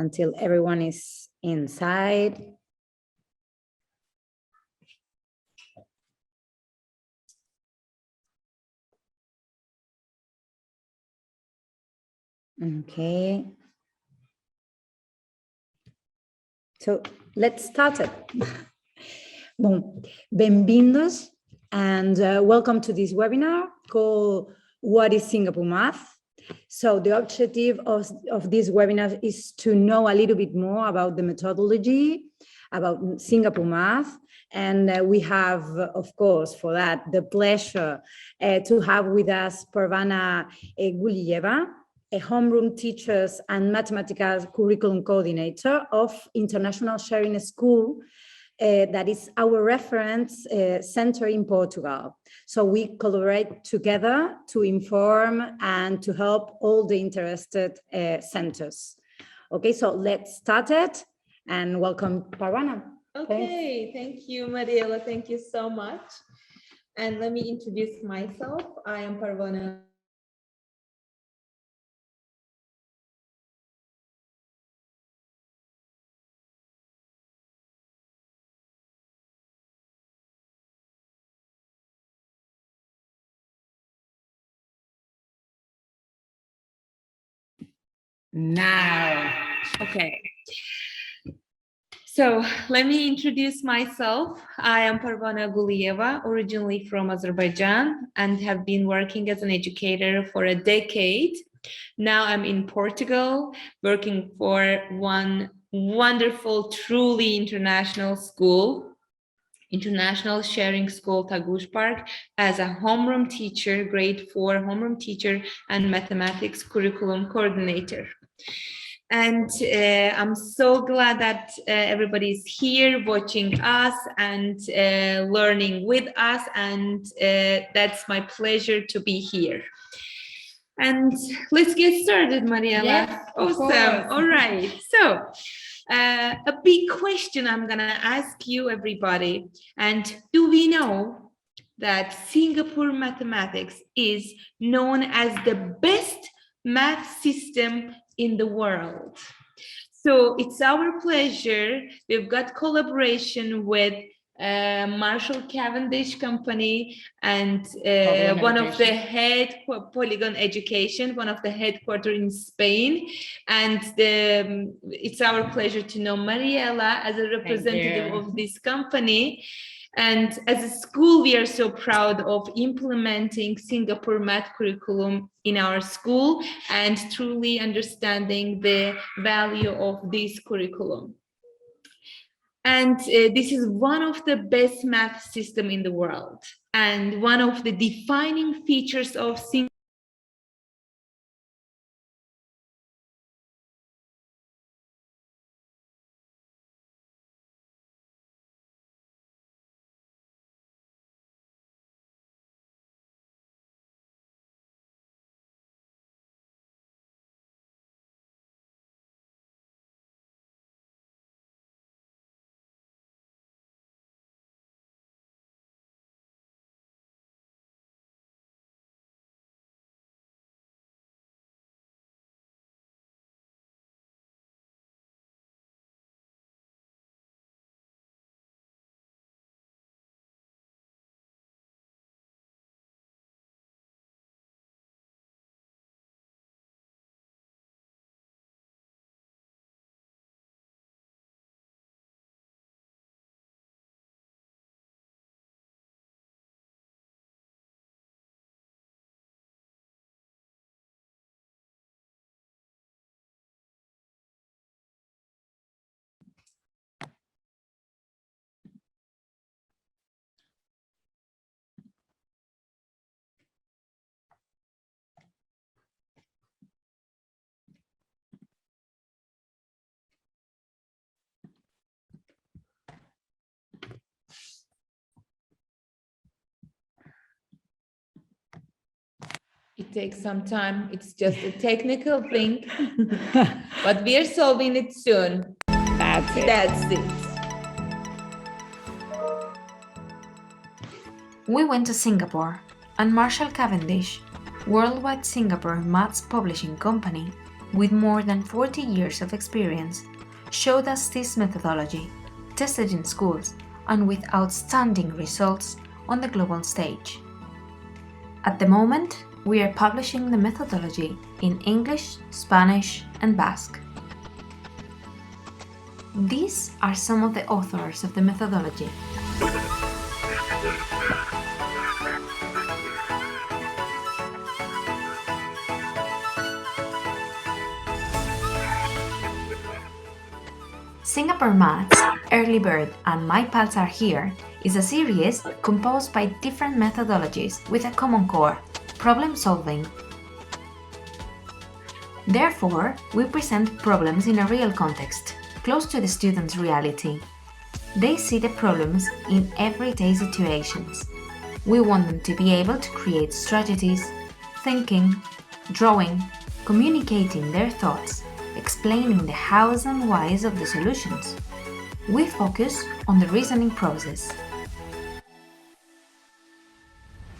until everyone is inside. Okay. So let's start it. Bom, bem-vindos and welcome to this webinar called What is Singapore Math? So the objective of this webinar is to know a little bit more about the methodology, about Singapore Math, and we have, of course, for that, the pleasure to have with us Parvana Gulieva, a homeroom teachers and mathematical curriculum coordinator of International Sharing School, that is our reference center in Portugal. So we collaborate together to inform and to help all the interested centers. Okay, so let's start it and welcome Parvana. Okay, thank you, Mariela. Thank you so much. And let me introduce myself. I am Parvana. Now, okay. So let me introduce myself. I am Parvana Gulieva, originally from Azerbaijan, and have been working as an educator for a decade. Now I'm in Portugal, working for one wonderful, truly international school, International Sharing School Tagush Park, as a homeroom teacher, grade 4 homeroom teacher and mathematics curriculum coordinator. And I'm so glad that everybody is here watching us and learning with us, and that's my pleasure to be here. And let's get started, Mariela. Yes, awesome. All right. So a big question I'm gonna ask you, everybody. And do we know that Singapore mathematics is known as the best math system in the world? So it's our pleasure. We've got collaboration with Marshall Cavendish Company and one of the Polygon Education, one of the headquarters in Spain. And it's our pleasure to know Mariela as a representative of this company. And as a school, we are so proud of implementing Singapore math curriculum in our school and truly understanding the value of this curriculum. And this is one of the best math system in the world. And one of the defining features of Singapore It takes some time. It's just a technical thing, but we are solving it soon. that's it. That's it. We went to Singapore, and Marshall Cavendish, Worldwide Singapore Maths Publishing Company, with more than 40 years of experience, showed us this methodology, tested in schools and with outstanding results on the global stage. At the moment, we are publishing the methodology in English, Spanish, and Basque. These are some of the authors of the methodology. Singapore Maths, Early Bird, and My Pals Are Here is a series composed by different methodologies with a common core, problem solving. Therefore, we present problems in a real context, close to the student's reality. They see the problems in everyday situations. We want them to be able to create strategies, thinking, drawing, communicating their thoughts, explaining the hows and whys of the solutions. We focus on the reasoning process.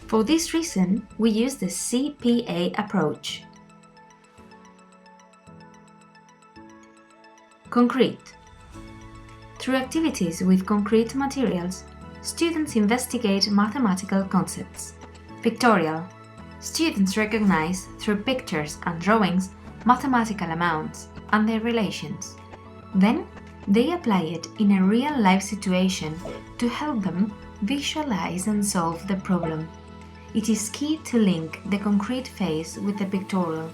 For this reason, we use the CPA approach. Concrete. Through activities with concrete materials, students investigate mathematical concepts. Pictorial. Students recognize through pictures and drawings mathematical amounts and their relations. Then, they apply it in a real-life situation to help them visualize and solve the problem. It is key to link the concrete phase with the pictorial.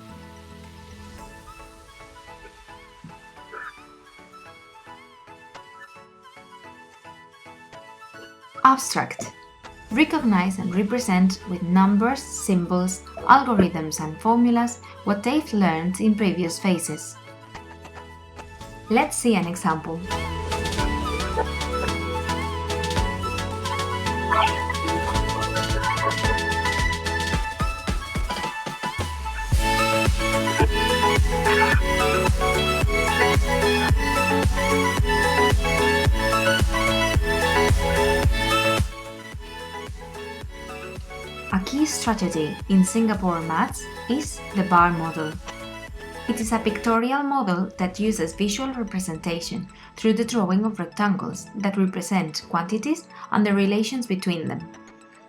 Abstract. Recognize and represent with numbers, symbols, algorithms and formulas what they've learned in previous phases. Let's see an example. A key strategy in Singapore Maths is the bar model. It is a pictorial model that uses visual representation through the drawing of rectangles that represent quantities and the relations between them,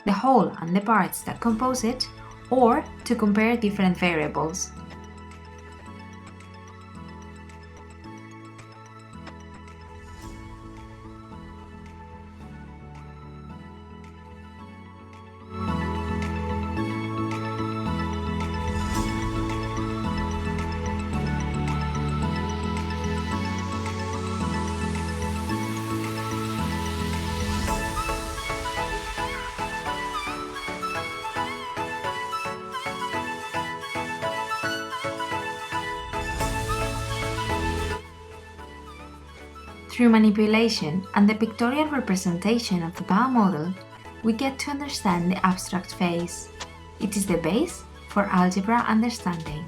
the whole and the parts that compose it, or to compare different variables. Through manipulation and the pictorial representation of the bar model, we get to understand the abstract phase. It is the base for algebra understanding.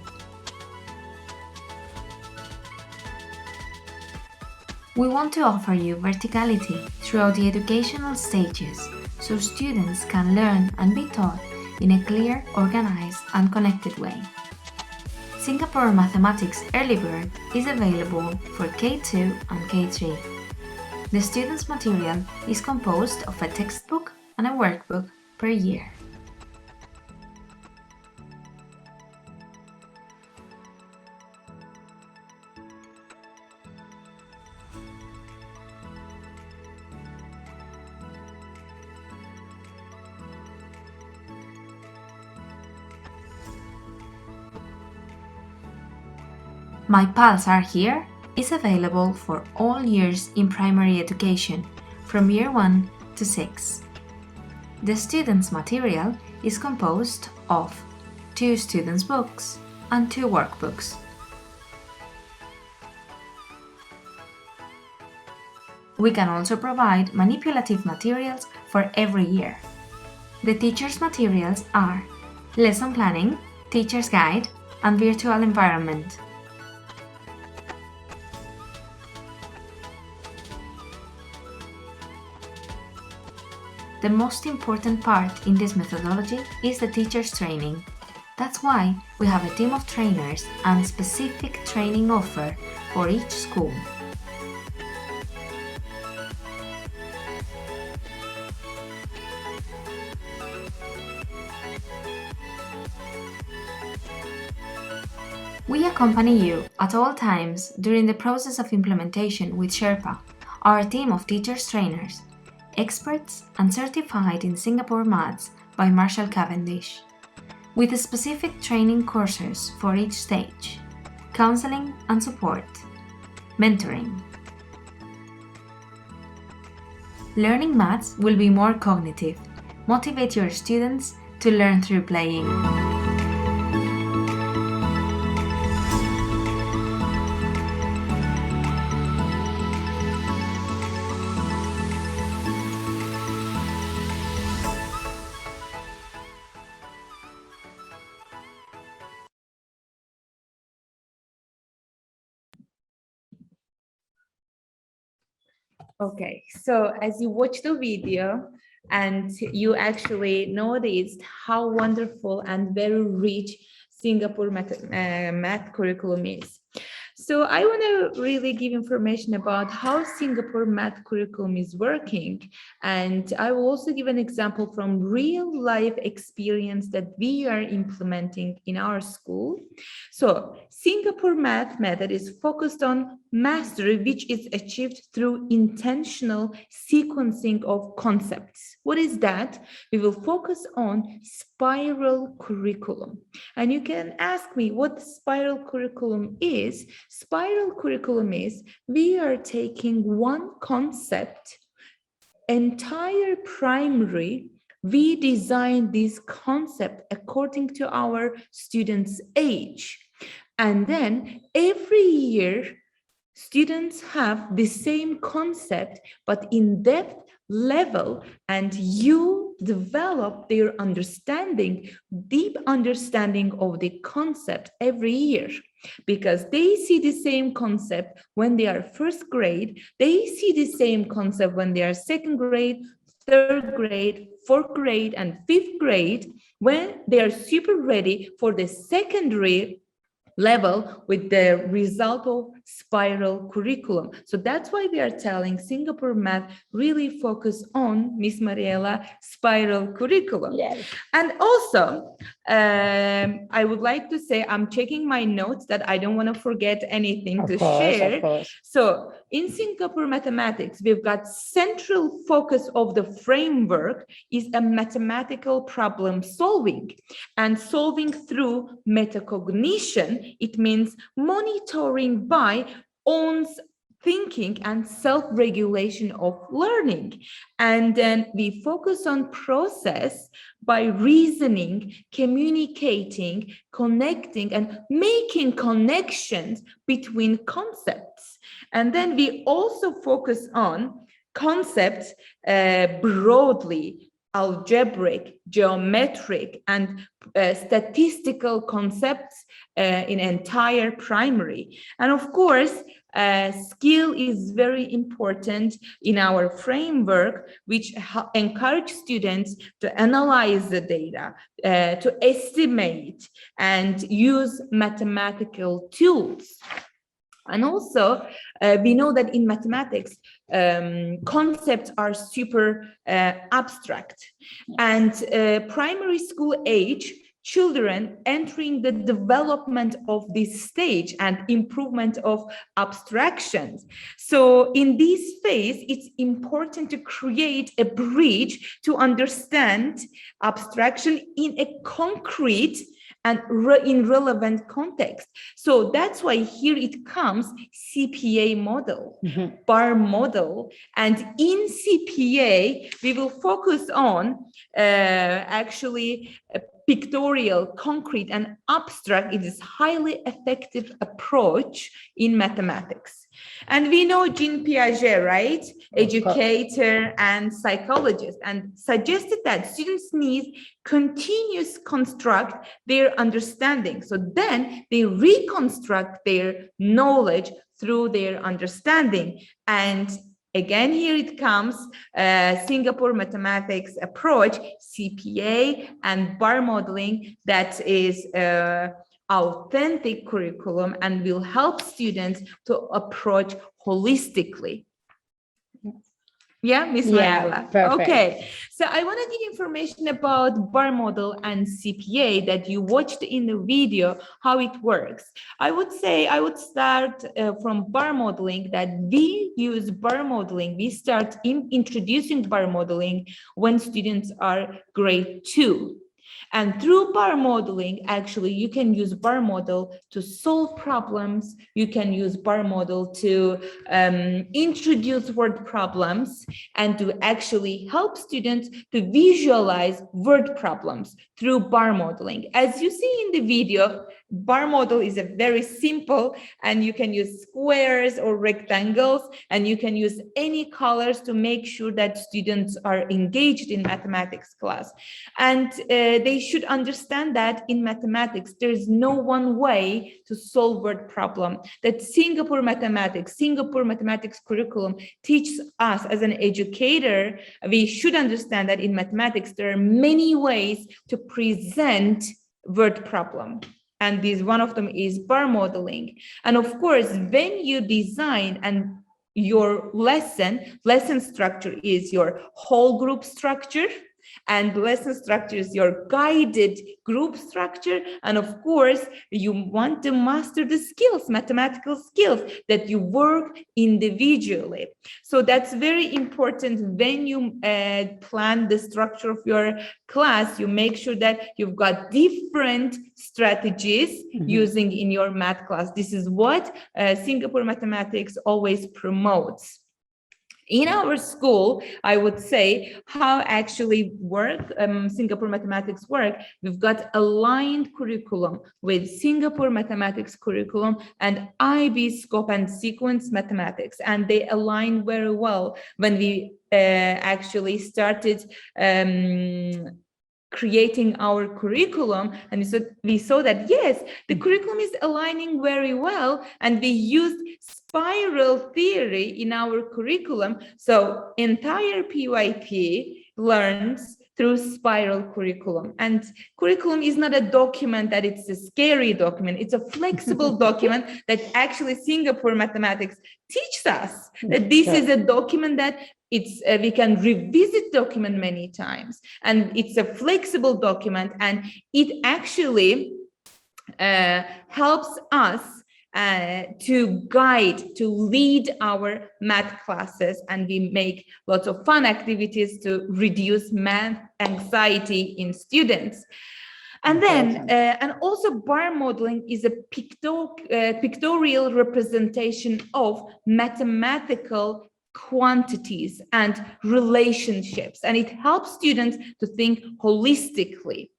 We want to offer you verticality throughout the educational stages, so students can learn and be taught in a clear, organized, and connected way. Singapore Mathematics Early Bird is available for K2 and K3. The student's material is composed of a textbook and a workbook per year. My Pals Are Here is available for all years in primary education, from year 1 to 6. The student's material is composed of 2 students' books and 2 workbooks. We can also provide manipulative materials for every year. The teacher's materials are lesson planning, teacher's guide, and virtual environment. The most important part in this methodology is the teacher's training. That's why we have a team of trainers and specific training offer for each school. We accompany you at all times during the process of implementation with Sherpa, our team of teachers trainers, experts and certified in Singapore Maths by Marshall Cavendish, with specific training courses for each stage, counseling and support, mentoring. Learning maths will be more cognitive. Motivate your students to learn through playing. Okay, so as you watch the video and you actually noticed how wonderful and very rich Singapore math curriculum is. So I want to really give information about how Singapore math curriculum is working. And I will also give an example from real life experience that we are implementing in our school. So Singapore math method is focused on mastery, which is achieved through intentional sequencing of concepts. What is that? We will focus on spiral curriculum. And you can ask me what spiral curriculum is. Spiral curriculum is we are taking one concept, entire primary, we design this concept according to our students' age. And then every year, students have the same concept, but in depth level, and you develop their understanding, deep understanding of the concept every year, because they see the same concept when they are first grade, they see the same concept when they are second grade, third grade, fourth grade, and fifth grade, when they are super ready for the secondary level with the result of spiral curriculum. So that's why we are telling Singapore Math really focus on, Miss Mariela, spiral curriculum. Yes. And also, I would like to say I'm checking my notes that I don't want to forget anything to share. Of course. So in Singapore mathematics, we've got central focus of the framework is a mathematical problem solving, and solving through metacognition. It means monitoring by one's thinking and self-regulation of learning. And then we focus on process by reasoning, communicating, connecting, and making connections between concepts. And then we also focus on concepts broadly, algebraic, geometric, and statistical concepts in entire primary. And of course, skill is very important in our framework, which encourage students to analyze the data, to estimate, and use mathematical tools. And also, we know that in mathematics, concepts are super abstract. And primary school age, children entering the development of this stage and improvement of abstractions. So in this phase, it's important to create a bridge to understand abstraction in a concrete and in relevant context. So that's why here it comes CPA model, bar model. And in CPA, we will focus on actually pictorial, concrete, and abstract. It is highly effective approach in mathematics. And we know Jean Piaget, right? Educator and psychologist, and suggested that students need continuous construct their understanding. So then they reconstruct their knowledge through their understanding. And Again, here it comes, Singapore mathematics approach, CPA and bar modeling, that is authentic curriculum and will help students to approach holistically. Yeah, Miss Mariela. perfect. Okay, so I want to give information about bar model and CPA that you watched in the video, how it works. I would say I would start from bar modeling, that we use bar modeling. We start introducing bar modeling when students are grade 2. And through bar modeling, actually, you can use bar model to solve problems. You can use bar model to introduce word problems and to actually help students to visualize word problems through bar modeling. As you see in the video, bar model is a very simple, and you can use squares or rectangles, and you can use any colors to make sure that students are engaged in mathematics class. And they should understand that in mathematics, there is no one way to solve word problem. That Singapore mathematics curriculum teaches us as an educator, we should understand that in mathematics, there are many ways to present word problem. And this one of them is bar modeling. And of course, when you design and your lesson structure is your whole group structure, and lesson structure is your guided group structure. And of course, you want to master the skills, mathematical skills, that you work individually. So that's very important when you plan the structure of your class. You make sure that you've got different strategies using in your math class. This is what Singapore mathematics always promotes. In our school, I would say how actually Singapore mathematics work. We've got aligned curriculum with Singapore mathematics curriculum and IB scope and sequence mathematics, and they align very well when we actually started creating our curriculum. And so we saw that, yes, the curriculum is aligning very well, and we used spiral theory in our curriculum. So entire PYP learns through spiral curriculum. And curriculum is not a document that it's a scary document. It's a flexible document that actually Singapore mathematics teaches us that this is a document that we can revisit document many times, and it's a flexible document, and it actually helps us to guide, to lead our math classes, and we make lots of fun activities to reduce math anxiety in students. And then, and also bar modeling is a pictorial representation of mathematical quantities and relationships, and it helps students to think holistically.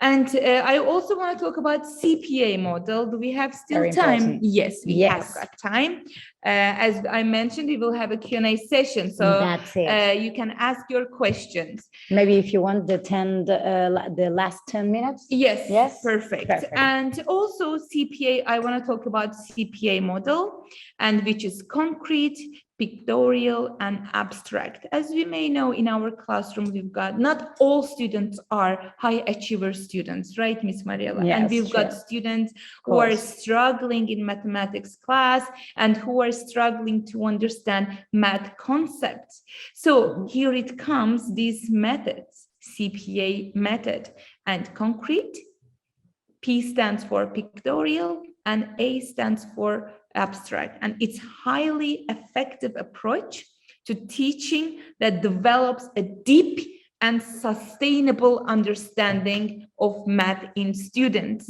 And I also want to talk about CPA model. Do we have still time? Yes, we have got time. As I mentioned, we will have a Q&A session, so that's it. You can ask your questions. Maybe if you want the last 10 minutes. Yes, perfect. And also CPA, I want to talk about CPA model, and which is concrete, pictorial, and abstract. As we may know, in our classroom, we've got, not all students are high achiever students, right, Miss Mariela? Yes, and we've got students who are struggling in mathematics class and who are struggling to understand math concepts. So here it comes, these methods, CPA method, and concrete, P stands for pictorial, and A stands for abstract. And it's highly effective approach to teaching that develops a deep and sustainable understanding of math in students.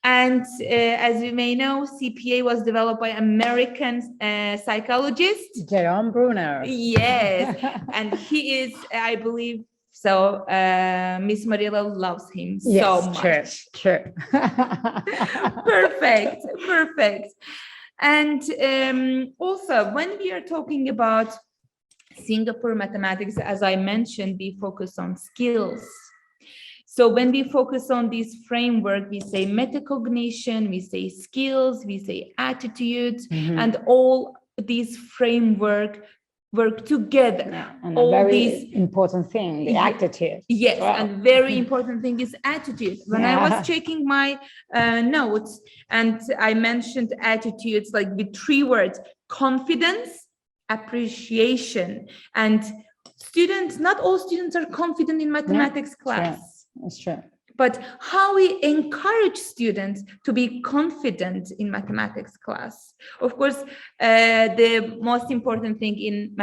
And as you may know, CPA was developed by American psychologist Jerome Bruner. Yes, and he is, I believe, so Miss Mariela loves him so much. Sure. Perfect. And also, when we are talking about Singapore mathematics, as I mentioned, we focus on skills. So when we focus on this framework, we say metacognition, we say skills, we say attitudes, and all these framework work together. Yeah, and a All very these important thing, the Ye- attitude. Yes, as well. and very important thing is attitude. When I Yeah. was checking my notes and I mentioned attitudes like with 3 words: confidence, appreciation, and students. Not all students are confident in mathematics class. True. That's true. But how we encourage students to be confident in mathematics class. Of course, the most important thing in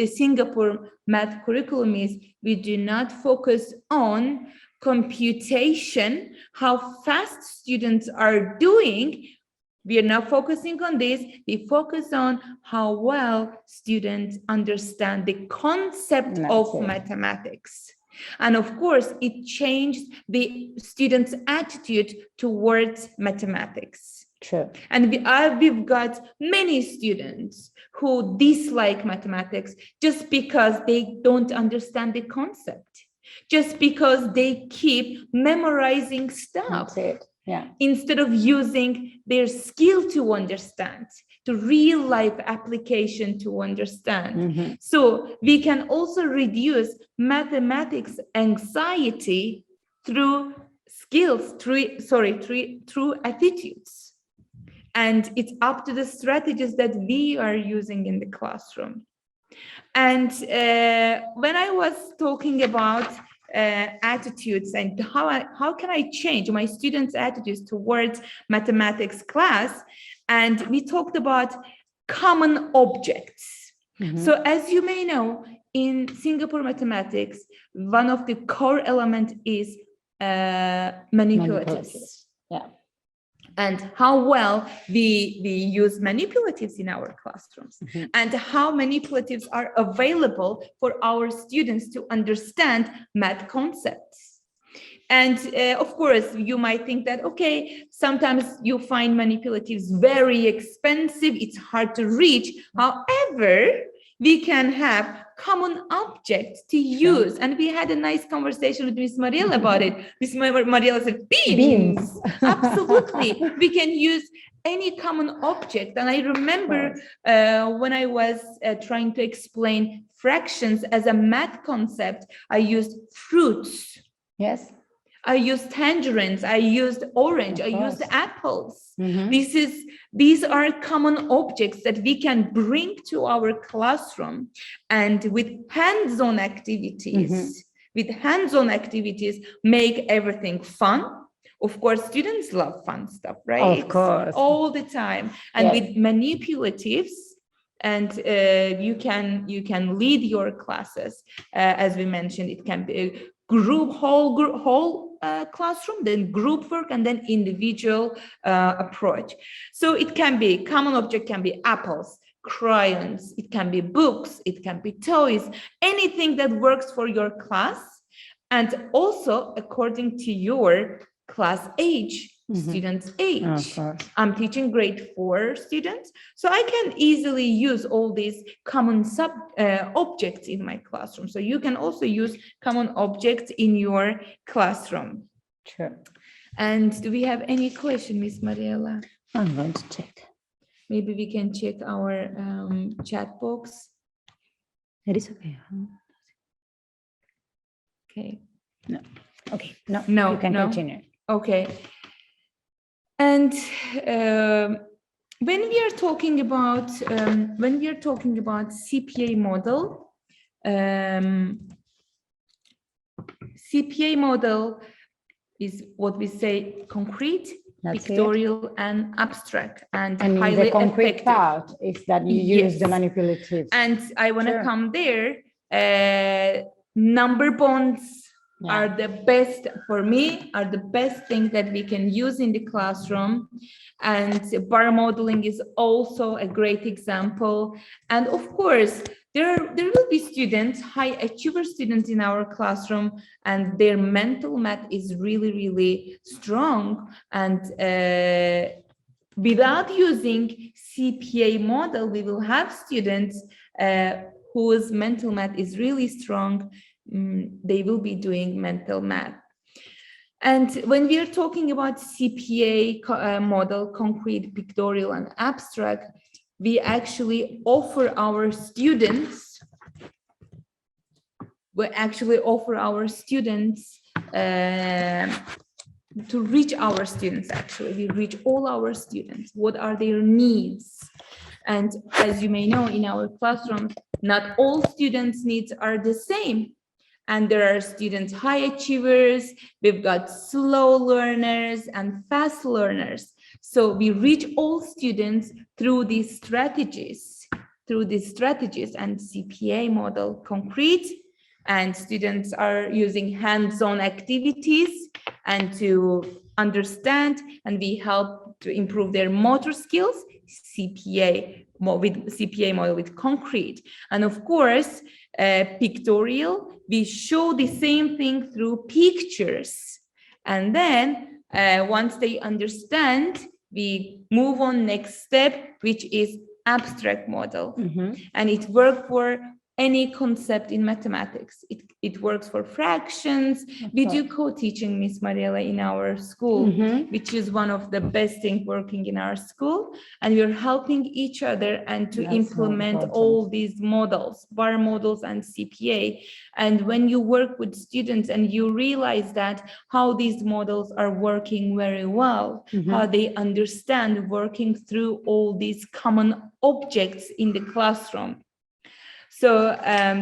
Singapore math curriculum is we do not focus on computation, how fast students are doing. We are not focusing on this. We focus on how well students understand the concept of mathematics. And of course, it changed the students' attitude towards mathematics. True. And we've got many students who dislike mathematics just because they don't understand the concept, just because they keep memorizing stuff. That's it. Yeah. Instead of using their skill to understand, to real life application to understand. Mm-hmm. So we can also reduce mathematics anxiety through skills, through attitudes. And it's up to the strategies that we are using in the classroom. And when I was talking about attitudes and how can I change my students' attitudes towards mathematics class, and we talked about common objects. Mm-hmm. So as you may know, in Singapore mathematics, one of the core elements is manipulatives. Yeah. And how well we use manipulatives in our classrooms, mm-hmm. and how manipulatives are available for our students to understand math concepts. And of course, you might think that, okay, sometimes you find manipulatives very expensive, it's hard to reach. However, we can have common objects to use. And we had a nice conversation with Miss Mariela about it. Miss Mariela said, beans. Absolutely. We can use any common object. And I remember when I was trying to explain fractions as a math concept, I used fruits. Yes. I used tangerines, I used orange, I used apples. Mm-hmm. These are common objects that we can bring to our classroom, and with hands-on activities, make everything fun. Of course, students love fun stuff, right? Of course. All the time. And with manipulatives, and you can lead your classes. As we mentioned, it can be a whole classroom, then group work, and then individual approach. So it can be common object, can be apples, crayons, it can be books, it can be toys, anything that works for your class, and also according to your class age. Students' age. I'm teaching grade 4 students, so I can easily use all these common objects in my classroom. So you can also use common objects in your classroom. Sure. And do we have any question, Miss Mariela? I'm going to check. Maybe we can check our chat box. It is okay. Okay. No. Okay. No. No. You can continue. Okay. And when we are talking about CPA model, CPA model is what we say concrete, pictorial, and abstract, and highly the concrete effective. part is that you use the manipulatives. And I want to come there. Number bonds are the best, for me, are the best thing that we can use in the classroom. And bar modeling is also a great example. And of course, there will be students, high achiever students in our classroom, and their mental math is really, really strong. And without using CPA model, we will have students whose mental math is really strong. They will be doing mental math. And when we are talking about CPA model, concrete, pictorial, and abstract, we actually offer our students to reach our students. Actually, we reach all our students. What are their needs? And as you may know, in our classroom, not all students' needs are the same. And there are students high achievers, we've got slow learners and fast learners. So we reach all students through these strategies, and CPA model concrete, and students are using hands-on activities and to understand, and we help to improve their motor skills, CPA model with concrete. And of course, pictorial, we show the same thing through pictures. And then once they understand, we move on next step, which is abstract model. And it works for any concept in mathematics. It works for fractions. We do co-teaching, Miss Mariela, in our school, which is one of the best things working in our school. And we're helping each other and to implement all these models, bar models and CPA. And when you work with students and you realize that how these models are working very well, how they understand working through all these common objects in the classroom. So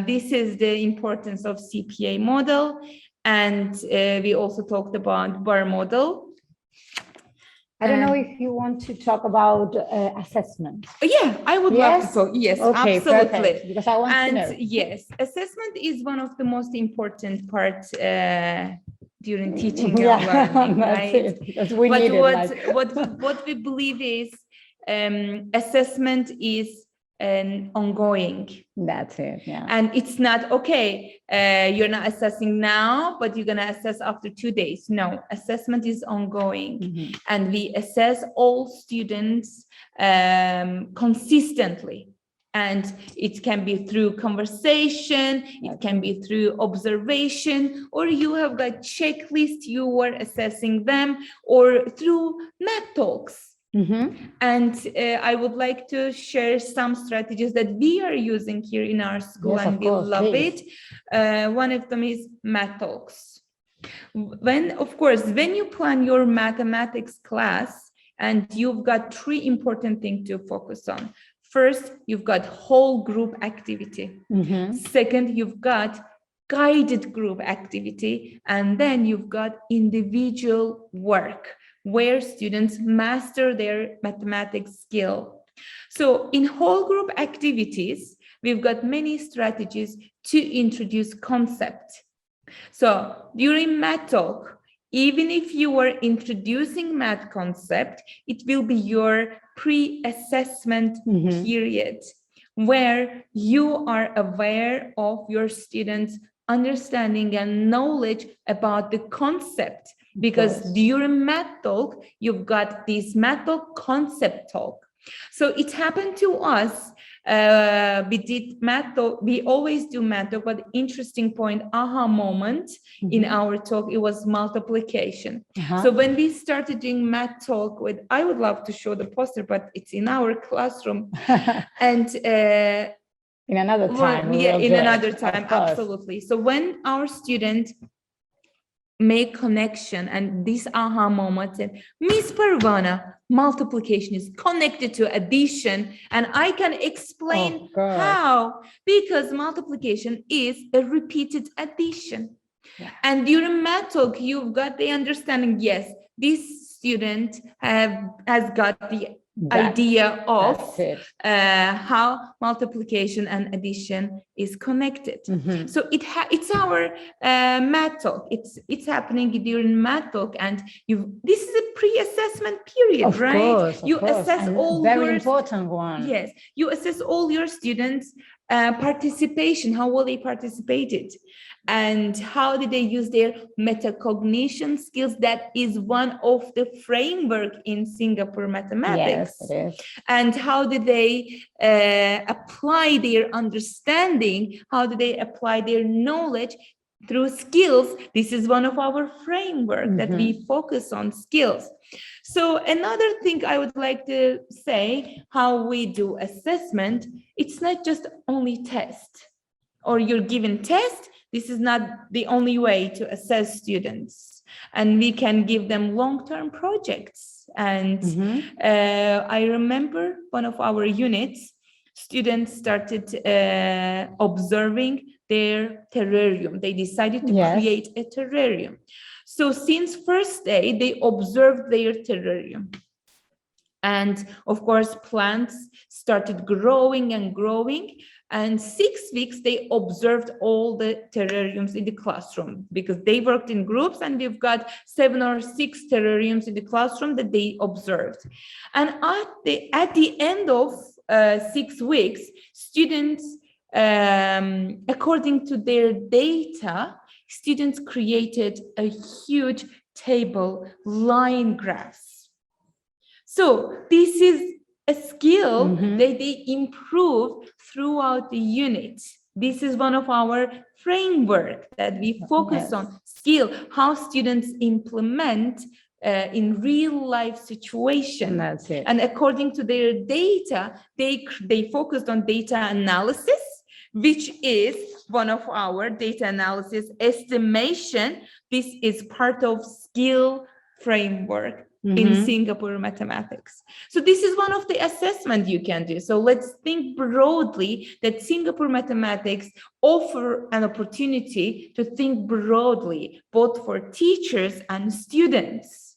this is the importance of CPA model. And we also talked about bar model. I don't know if you want to talk about assessment. Yeah, I would love to talk. Yes, okay, absolutely. Perfect, because I want to know. Yes, assessment is one of the most important parts during teaching and learning, right? Because we need what we believe is assessment is ongoing. That's it, yeah. And it's not, okay, you're not assessing now, but you're gonna assess after 2 days. No, assessment is ongoing. And we assess all students consistently. And it can be through conversation, it can be through observation, or you have got checklist, you are assessing them, or through math talks. And I would like to share some strategies that we are using here in our school, and we love it. One of them is math talks. Of course, when you plan your mathematics class, and you've got 3 important things to focus on. First, you've got whole group activity. Second, you've got guided group activity, and then you've got individual work, where students master their mathematics skill. So in whole group activities, we've got many strategies to introduce concept. So during math talk, even if you are introducing math concept, it will be your pre-assessment period, where you are aware of your students' understanding and knowledge about the concept. Because during math talk, you've got this math talk concept talk. So it happened to us. We did math talk. We always do math talk, but interesting point, aha moment in our talk, it was multiplication. So when we started doing math talk with, I would love to show the poster, but it's in our classroom. And in another time. Yeah, in another time, absolutely. So when our student make connection and this aha moment, and Miss Parvana, multiplication is connected to addition, and I can explain how, because multiplication is a repeated addition. And during math talk, you've got the understanding, yes, this student has got the idea of how multiplication and addition is connected. So it's our math talk. It's happening during math talk, and this is a pre-assessment period, right? You assess all very important one. Yes, you assess all your students' participation, how well they participated, and how did they use their metacognition skills. That is one of the framework in Singapore mathematics. Yes, it is. And how did they apply their understanding, how do they apply their knowledge through skills. This is one of our framework that we focus on skills. So another thing I would like to say, how we do assessment, it's not just only test or you're given test. This is not the only way to assess students, and we can give them long-term projects. And I remember one of our units, students started observing their terrarium. They decided to create a terrarium. So since first day, they observed their terrarium. And of course, plants started growing and growing. And 6 weeks, they observed all the terrariums in the classroom, because they worked in groups, and we've got 7 or 6 terrariums in the classroom that they observed. And at the end of 6 weeks, students, according to their data, students created a huge table, line graphs. So this is a skill that they improve throughout the unit. This is one of our framework that we focus on, skill, how students implement in real life situation. That's it. And according to their data, they focused on data analysis, which is one of our data analysis estimation. This is part of skill framework in Singapore mathematics. So this is one of the assessment you can do. So let's think broadly that Singapore mathematics offer an opportunity to think broadly, both for teachers and students.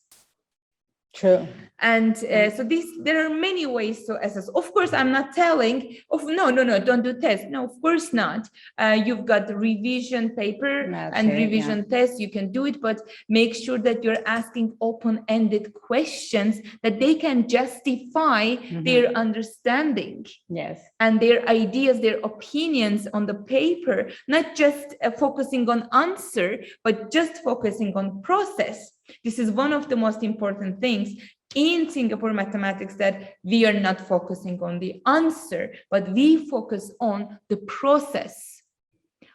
True. And so there are many ways to assess. Of course, I'm not telling, no, don't do tests. No, of course not. You've got the revision paper and revision tests. You can do it, but make sure that you're asking open-ended questions that they can justify their understanding. Yes. And their ideas, their opinions on the paper, not just focusing on answer, but just focusing on process. This is one of the most important things in Singapore mathematics, that we are not focusing on the answer, but we focus on the process.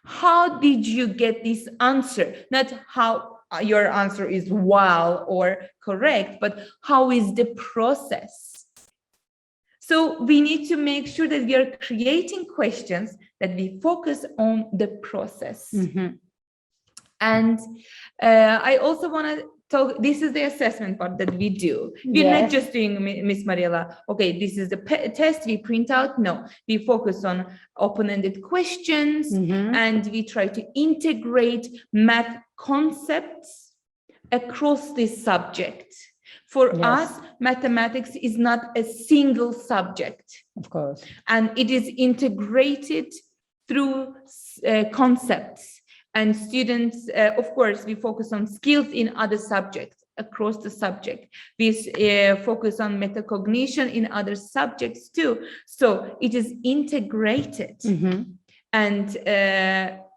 How did you get this answer? Not how your answer is wow or correct, but how is the process? So we need to make sure that we are creating questions that we focus on the process. And I also want to talk, this is the assessment part that we do. We're not just doing, Miss Mariela, okay, this is the test we print out. No, we focus on open-ended questions, and we try to integrate math concepts across this subject. For us, mathematics is not a single subject. Of course. And it is integrated through concepts. And students, of course, we focus on skills in other subjects across the subject. We focus on metacognition in other subjects too. So it is integrated. And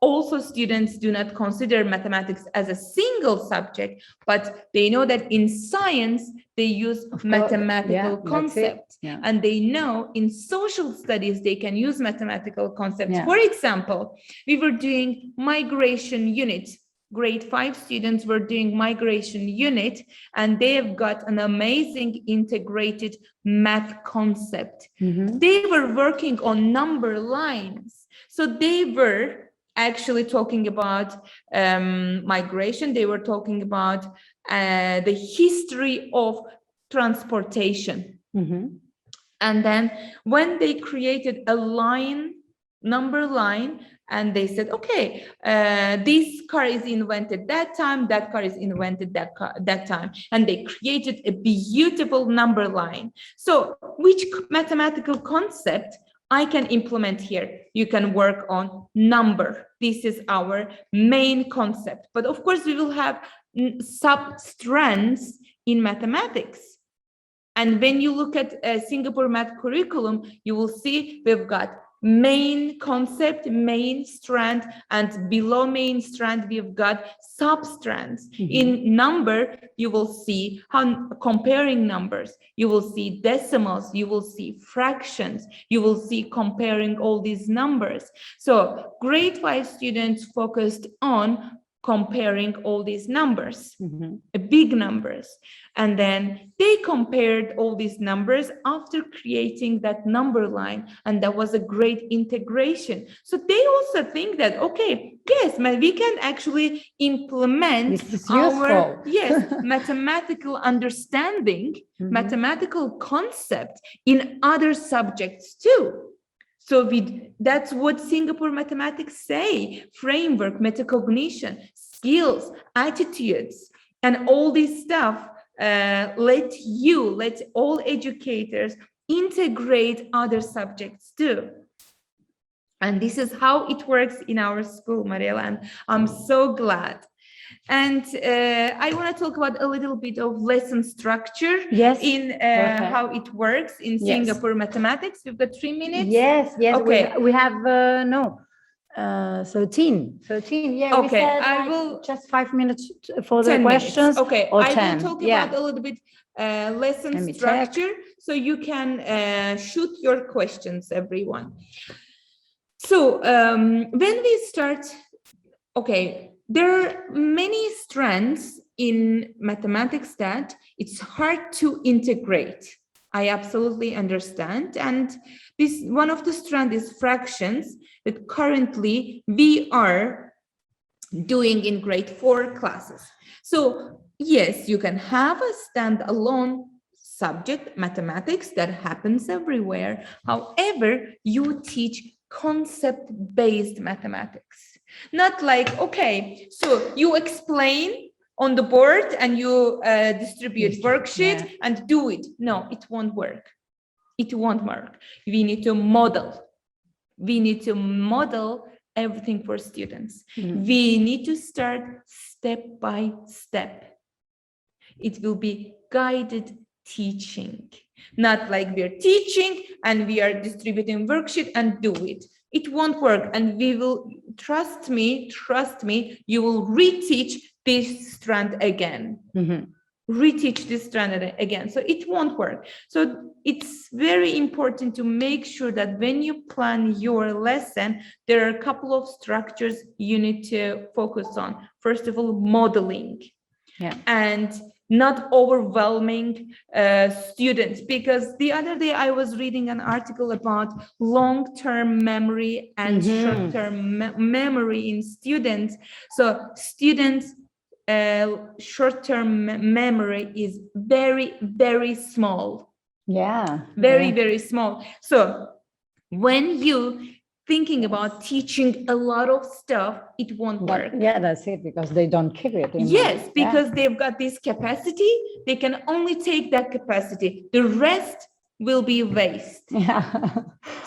also students do not consider mathematics as a single subject, but they know that in science, they use mathematical concepts. And they know in social studies, they can use mathematical concepts. For example, we were doing migration unit. Grade 5 students were doing migration unit, and they have got an amazing integrated math concept. They were working on number lines. So they were actually talking about migration. They were talking about the history of transportation. And then when they created a line, number line, and they said, okay, this car is invented that time, that car is invented that time. And they created a beautiful number line. So which mathematical concept I can implement here? You can work on number. This is our main concept. But of course, we will have sub-strands in mathematics. And when you look at a Singapore math curriculum, you will see we've got main concept, main strand, and below main strand, we've got substrands. In number, you will see how comparing numbers, you will see decimals, you will see fractions, you will see comparing all these numbers. So grade 5 students focused on comparing all these numbers, big numbers. And then they compared all these numbers after creating that number line. And that was a great integration. So they also think that, okay, yes, we can actually implement our mathematical understanding, mathematical concept in other subjects too. So that's what Singapore mathematics say: framework, metacognition, skills, attitudes, and all this stuff. Let all educators integrate other subjects too. And this is how it works in our school, Mariela, and I'm so glad. And I want to talk about a little bit of lesson structure in how it works in Singapore mathematics. We've got 3 minutes. Yes. Okay. We have 13. Yeah. Okay. We said I will just 5 minutes for the questions. Okay. Or I 10. will talk about a little bit lesson structure, so you can shoot your questions, everyone. So when we start, there are many strands in mathematics that it's hard to integrate. I absolutely understand. And this one of the strands is fractions that currently we are doing in grade 4 classes. So yes, you can have a standalone subject, mathematics, that happens everywhere. However, you teach concept-based mathematics. Not like, okay, so you explain on the board and you distribute worksheet and do it. No, it won't work. It won't work. We need to model. We need to model everything for students. We need to start step by step. It will be guided teaching, not like we're teaching and we are distributing worksheet and do it. It won't work, and we will, trust me, you will reteach this strand again. Reteach this strand again. So it won't work. So it's very important to make sure that when you plan your lesson, there are a couple of structures you need to focus on. First of all, modeling. And not overwhelming students, because the other day I was reading an article about long-term memory and short-term memory in students. So students' short-term memory is very, very small. Very small. So when you thinking about teaching a lot of stuff, it won't work. That's it, because they don't keep it. Because they've got this capacity, they can only take that capacity. The rest will be waste.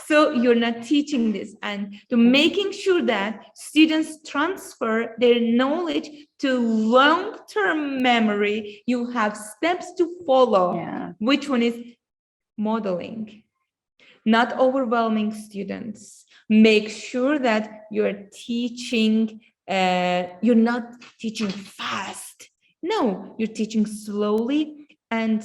So you're not teaching this, and to making sure that students transfer their knowledge to long-term memory, you have steps to follow. Which one is modeling? Not overwhelming students. Make sure that you're teaching, you're not teaching fast. No, you're teaching slowly, and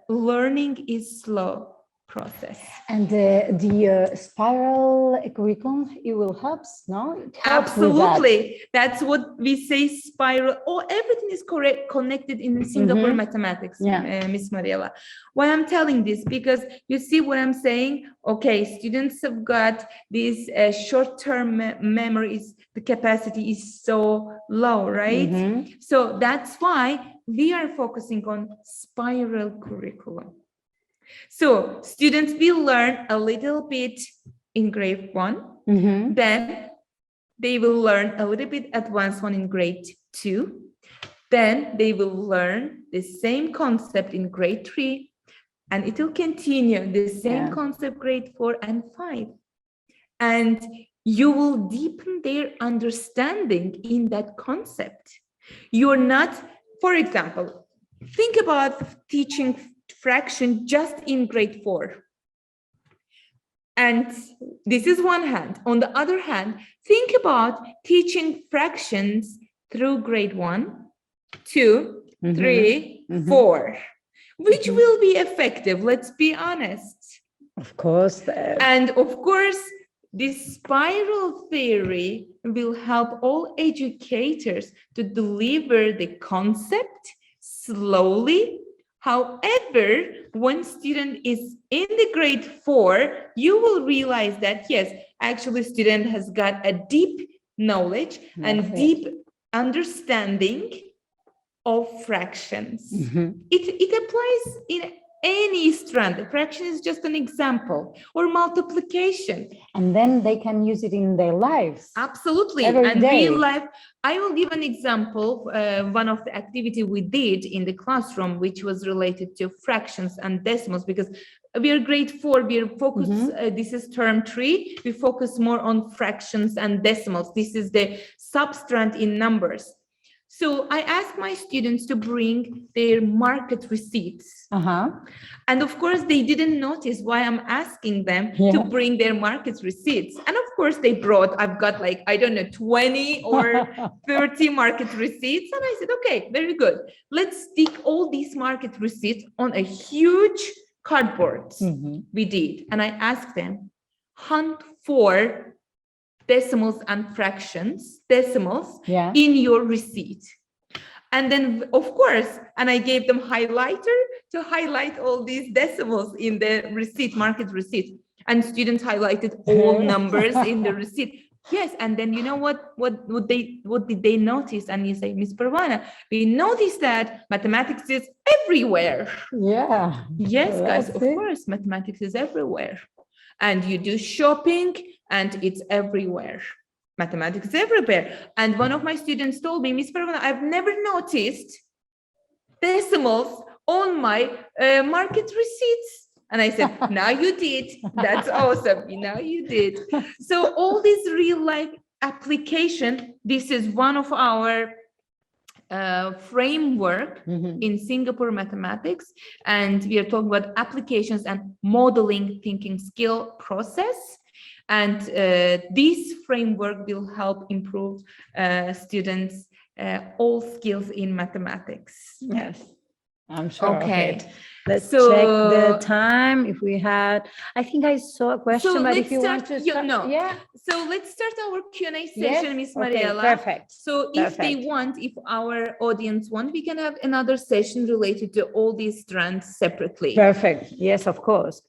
learning is slow process. And the spiral curriculum, it will help, no? It helps. Absolutely. That's what we say, spiral. Everything is connected in Singapore mathematics, Miss Mariela. Why I'm telling this, because you see what I'm saying? Okay, students have got this short-term memories, the capacity is so low, right? So that's why we are focusing on spiral curriculum. So students will learn a little bit in grade 1, then they will learn a little bit advanced one in grade 2, then they will learn the same concept in grade 3, and it will continue the same concept grade 4 and 5. And you will deepen their understanding in that concept. You're not, for example, think about teaching fraction just in grade 4. And this is one hand. On the other hand, think about teaching fractions through grade 1, 2, 3, 4, which will be effective, let's be honest. Of course. And of course, this spiral theory will help all educators to deliver the concept slowly. However, when student is in the grade 4, you will realize that, yes, actually student has got a deep knowledge and deep understanding of fractions. It applies in any strand. The fraction is just an example, or multiplication. And then they can use it in their lives. Absolutely. Every day. Real life. I will give an example. One of the activity we did in the classroom, which was related to fractions and decimals, because we are grade 4, we are focused, this is term 3, we focus more on fractions and decimals. This is the substrand in numbers. So I asked my students to bring their market receipts. And of course, they didn't notice why I'm asking them to bring their market receipts. And of course, they brought, I've got like, I don't know, 20 or 30 market receipts. And I said, okay, very good. Let's stick all these market receipts on a huge cardboard. We did. And I asked them, hunt for decimals and fractions, decimals in your receipt. And then, of course, and I gave them highlighter to highlight all these decimals in the receipt, market receipt. And students highlighted all numbers in the receipt. Yes, and then you know what did they notice? And you say, Miss Parwana, we noticed that mathematics is everywhere. Yes, guys, of course, mathematics is everywhere. And you do shopping and it's everywhere. Mathematics is everywhere. And one of my students told me, Miss Parwana, I've never noticed decimals on my market receipts. And I said, now you did. That's awesome. Now you did. So all this real life application, this is one of our framework in Singapore mathematics, and we are talking about applications and modeling thinking skill process. And this framework will help improve students all skills in mathematics. Yes, I'm sure. Okay. Let's check the time. If we had, I think I saw a question, but if you want to start, So let's start our Q&A session, Miss Mariela. Perfect. So if they want, if our audience want, we can have another session related to all these strands separately. Perfect. Yes, of course.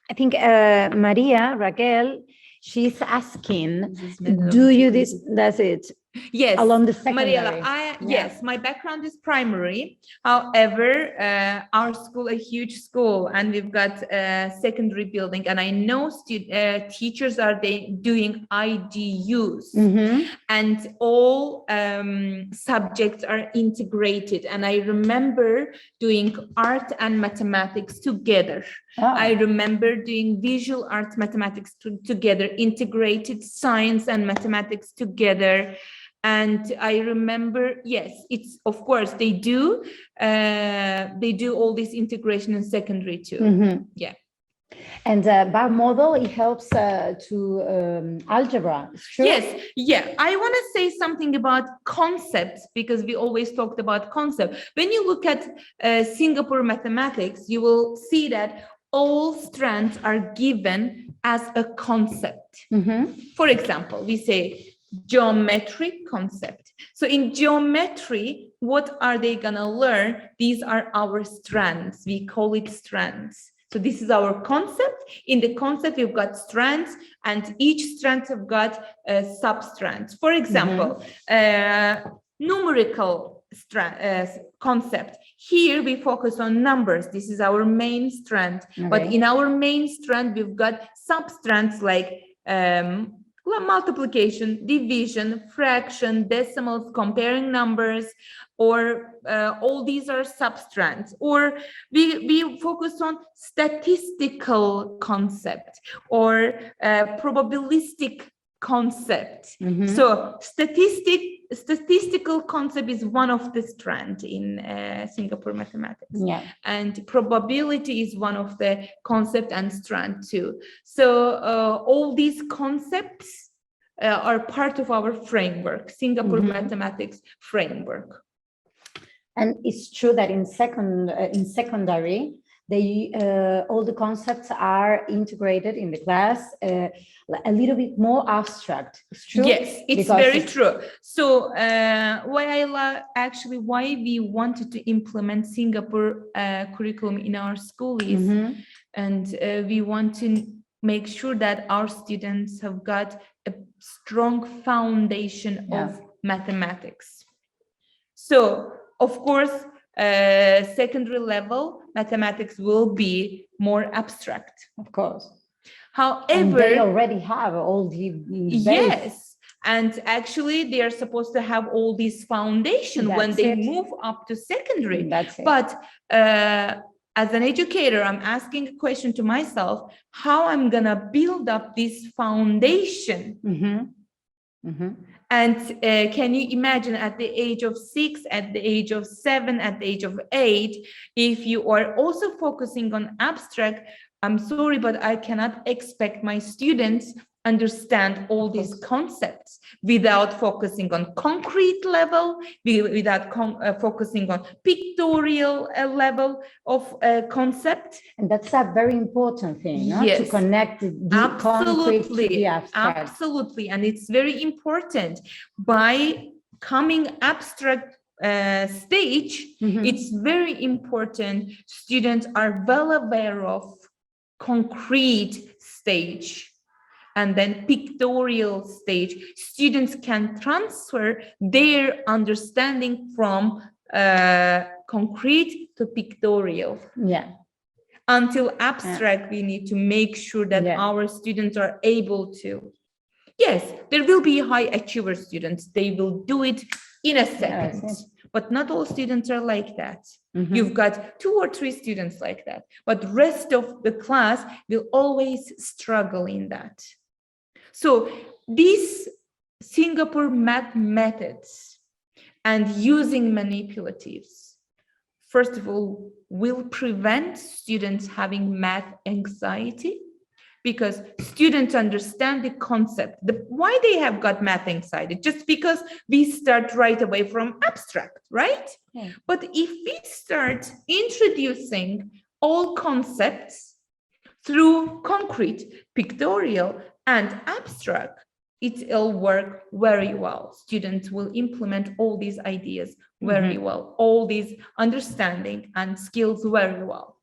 I think Maria Raquel, she's asking, do you this? That's it. Yes, along the secondary. Mariela, yes, my background is primary. However, our school, a huge school, and we've got a secondary building, and I know teachers are doing IDUs, and all subjects are integrated. And I remember doing art and mathematics together. I remember doing visual arts, mathematics together, integrated science and mathematics together. And I remember, yes, it's, of course, they do all this integration in secondary too. Yeah. And bar model, it helps to algebra. Sure. Yes, yeah. I want to say something about concepts, because we always talked about concept. When you look at Singapore mathematics, you will see that all strands are given as a concept. For example, we say geometric concept. So in geometry, what are they gonna learn? These are our strands. We call it strands. So this is our concept. In the concept, we've got strands, and each strand have got sub-strands. For example, numerical concept. Here we focus on numbers. This is our main strand. But in our main strand, we've got sub-strands like multiplication, division, fraction, decimals, comparing numbers, or all these are substrands. Or we focus on statistical concept or probabilistic concept. Mhm. So statistical concept is one of the strand in Singapore mathematics. Yeah. And probability is one of the concept and strand too. So all these concepts are part of our framework, Singapore Mhm. mathematics framework. And it's true that in secondary, they all the concepts are integrated in the class, a little bit more abstract. It's true. Yes, it's Because very true. So why we wanted to implement Singapore curriculum in our school is, Mhm. and we want to make sure that our students have got a strong foundation Yeah. of mathematics. So of course, secondary level mathematics will be more abstract. Of course. However, And they already have all the base. yes, and actually they are supposed to have all this foundation when That's they it. move up to secondary. That's it. But as an educator, I'm asking a question to myself, how I'm gonna build up this foundation? Mhm. Mhm. And can you imagine at the age of 6, at the age of 7, at the age of 8, if you are also focusing on abstract, I'm sorry, but I cannot expect my students understand all these concepts without focusing on concrete level, without focusing on pictorial level of concept. And that's a very important thing, no? Yes. To connect the concrete to the abstract. Absolutely, and it's very important. By coming abstract stage, Mhm. it's very important students are well aware of concrete stage and then pictorial stage. Students can transfer their understanding from concrete to pictorial. Yeah. Until abstract, we need to make sure that our students are able to. Yes, there will be high achiever students. They will do it in a second, but not all students are like that. Mhm. You've got 2 or 3 students like that, but rest of the class will always struggle in that. So these Singapore math methods and using manipulatives, first of all, will prevent students having math anxiety, because students understand the concept, why they have got math anxiety, just because we start right away from abstract, right? Yeah. But if we start introducing all concepts through concrete, pictorial, and abstract, it'll work very well. Students will implement all these ideas very well, all these understanding and skills very well.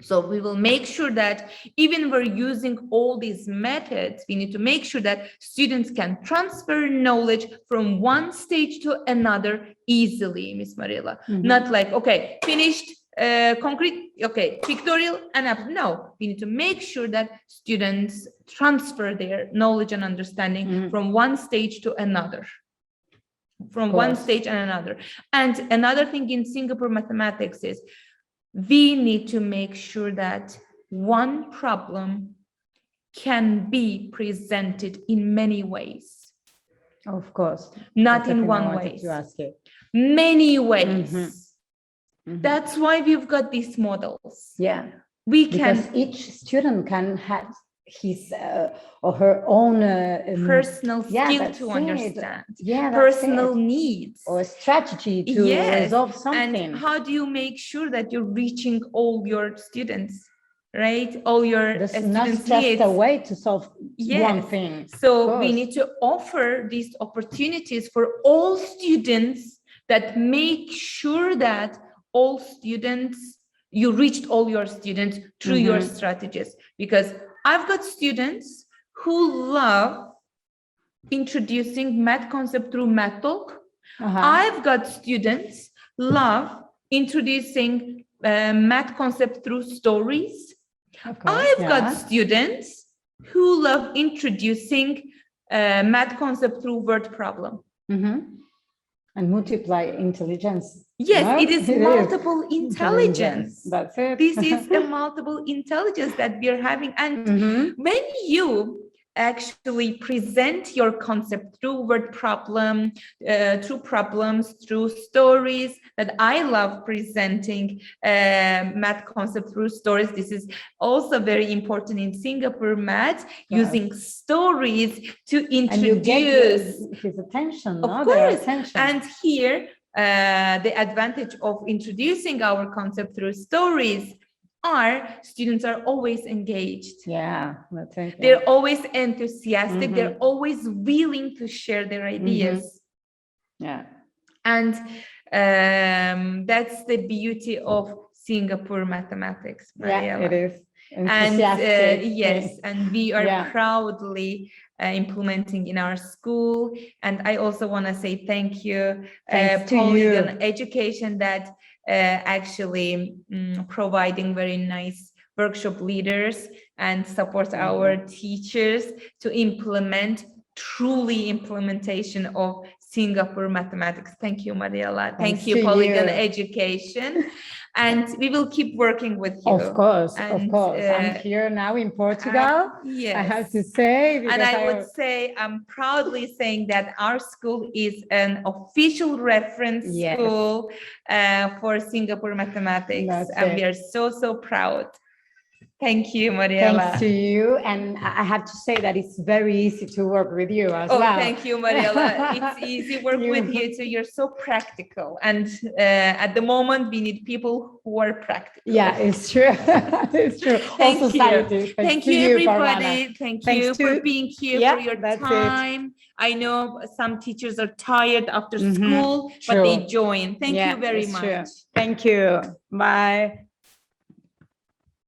So we will make sure that even we're using all these methods, we need to make sure that students can transfer knowledge from one stage to another easily, Miss Marilla. Not like, okay, finished, concrete, okay, pictorial, and no, we need to make sure that students transfer their knowledge and understanding from one stage to another. From one stage and another. And another thing in Singapore mathematics is we need to make sure that one problem can be presented in many ways. Of course. Not in one way. Many ways. That's why we've got these models. Yeah. We because each student can have his or her own personal skill to understand, yeah, personal needs, or a strategy to resolve something. And how do you make sure that you're reaching all your students, right? All your There's students' not just needs. a way to solve one thing. So we need to offer these opportunities for all students that make sure that all students, you reached all your students through your strategies. Because I've got students who love introducing math concept through math talk. I've got students love introducing math concept through stories. I've got students who love introducing math concept through word problem. And multiply intelligence. Yes, it is multiple intelligence. That's it. This is a multiple intelligence that we are having. And when you actually present your concept through word problem, through problems, through stories. That I love presenting math concept through stories. This is also very important in Singapore math, using stories to introduce. And you get his attention, Of their course. attention. And here, the advantage of introducing our concept through stories are students are always engaged. Yeah, that's it. They're always enthusiastic. They're always willing to share their ideas. Yeah. And that's the beauty of Singapore mathematics, Mariela. Yeah, it is. And yes, and we are proudly implementing in our school. And I also want to say thank you, Polygon Education, that actually providing very nice workshop leaders and support our teachers to implement truly implementation of Singapore mathematics. Thank you, Mariela. Thank you, Polygon Education. And we will keep working with you. Of course, of course. I'm here now in Portugal. Yes. I have to say. And I would say, I'm proudly saying that our school is an official reference school for Singapore mathematics. And we are so, so proud. Thank you, Mariela. Thanks to you. And I have to say that it's very easy to work with you as well. Thank you, Mariela. It's easy work with you too. You're so practical. And at the moment, we need people who are practical. Yeah, it's true. It's true. Thank All society. Thank you, everybody. Thank you for being here, for your time. I know some teachers are tired after school, but they join. Thank you very much. Thank you. Bye.